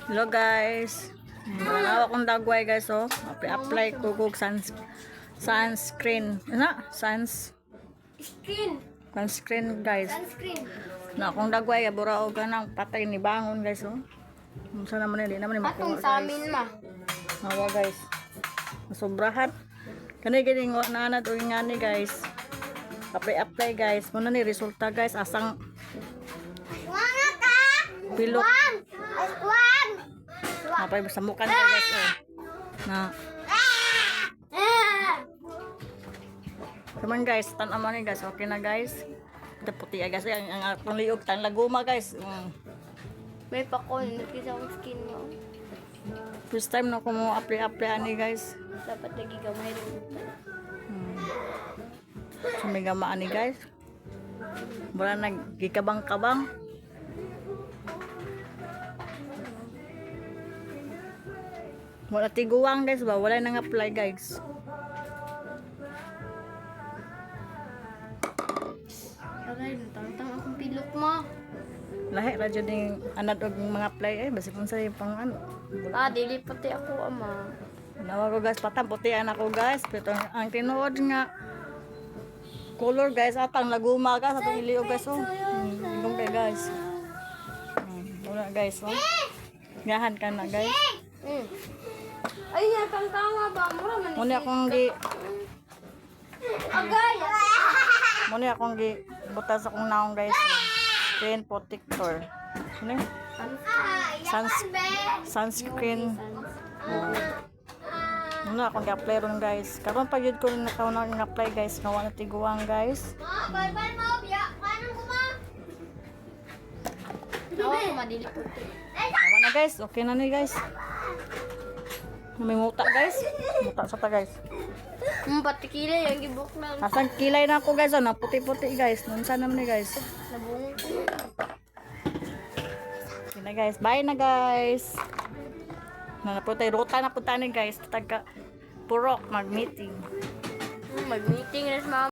Hello guys. Wala akong dagway guys oh. Apply ko kog sunscreen. Ano? Sunscreen guys. Na akong dagway abura og kanang patay ni bangon guys oh. Unsa naman di naman Atong sa amin ma. Hawa guys. Sobrahan. Kani gining naanad og ngani guys. Apply guys. Muna ni resulta guys asang pilot. Napay sa mukha nila guys oh. Na. Come on guys, tan-ama ni guys. Okay na guys. Ito puti guys. Ang atong liog tan laguma guys. May pakon, nakita ang skin mo. First time na ko mo apply ani guys. Dapat lagi gamay rin. Sumigamaan ni guys. Wala nagkikabang-kabang. Wala tiguang guys ba? Wala nang apply guys. Aray, tang akong pilok mo. Lahi ra jud ning anad og mga apply basi pun sa pang ano. Dili pati ako ama. Nawa ko guys, patang putian ako guys. Pero ang tinuod nga color guys atang laguma ka sa iliog guys oh. Ilong kay guys. Wala guys oh. Gahan ka na guys. Ay, kang tawa ba? Mura man. Muna akong gi Agay. muna akong gi butas akong naong guys. Screen protector. Ano? Sunscreen. Muna akong gi-apply ron guys. Karon pa gyud ko nakaw na apply guys. Nawa na tiguang guys. Tawa ko madili puti. Nawa na guys. Okay na ni guys. May muta guys. Muta sa ta guys. Pati kilay yung gibok na. Asang kilay na ako guys. Oh, na puti-puti guys. Nunsa naman ni guys. Nabungo ko. Okay na guys. Bye na guys. Nanaputay. Ruta na punta ni guys. Taga Purok. Mag-meeting. Mag-meeting na sa mama.